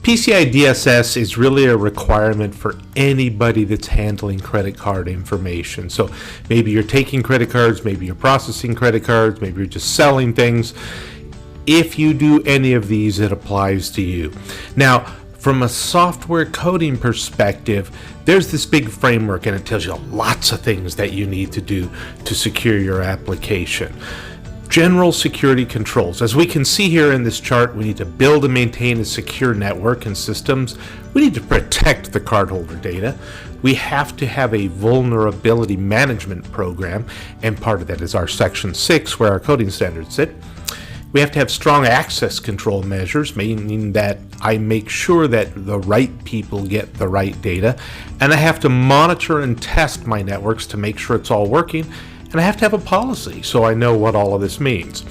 PCI DSS is really a requirement for anybody that's handling credit card information. So maybe you're taking credit cards, maybe you're processing credit cards, maybe you're just selling things. If you do any of these, it applies to you. Now, from a software coding perspective, there's this big framework and it tells you lots of things that you need to do to secure your application. General security controls. As we can see here in this chart, we need to build and maintain a secure network and systems. We need to protect the cardholder data. We have to have a vulnerability management program, and part of that is our Section 6, where our coding standards sit. We have to have strong access control measures, meaning that I make sure that the right people get the right data, and I have to monitor and test my networks to make sure it's all working, and I have to have a policy so I know what all of this means.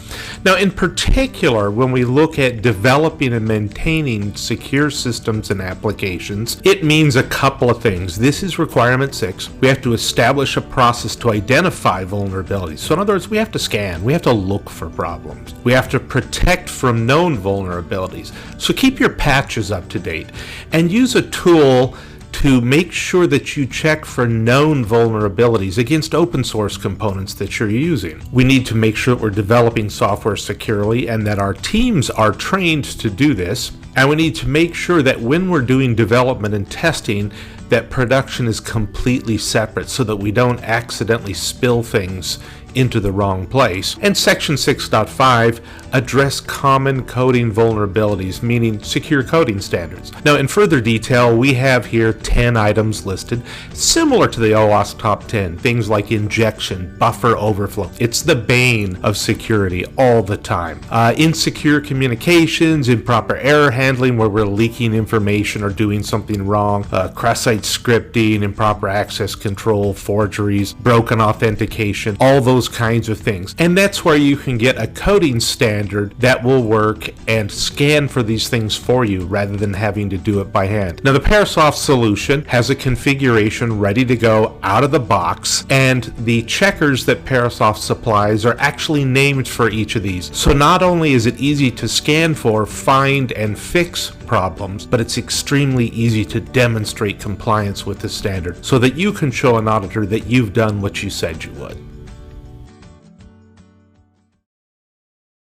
Now, in particular, when we look at developing and maintaining secure systems and applications, it means a couple of things. This is requirement 6. We have to establish a process to identify vulnerabilities. So in other words, we have to scan, we have to look for problems. We have to protect from known vulnerabilities. So keep your patches up to date and use a tool to make sure that you check for known vulnerabilities against open source components that you're using. We need to make sure that we're developing software securely and that our teams are trained to do this. And we need to make sure that when we're doing development and testing, that production is completely separate so that we don't accidentally spill things into the wrong place. And Section 6.5 address common coding vulnerabilities, meaning secure coding standards. Now, in further detail, we have here 10 items listed, similar to the OWASP top 10, things like injection, buffer overflow. It's the bane of security all the time. Insecure communications, improper error handling where we're leaking information or doing something wrong, cross-site scripting, improper access control, forgeries, broken authentication, all those kinds of things. And that's where you can get a coding standard that will work and scan for these things for you rather than having to do it by hand. Now, the Parasoft solution has a configuration ready to go out of the box, and the checkers that Parasoft supplies are actually named for each of these. So not only is it easy to scan for, find, and fix problems, but it's extremely easy to demonstrate compliance with the standard so that you can show an auditor that you've done what you said you would.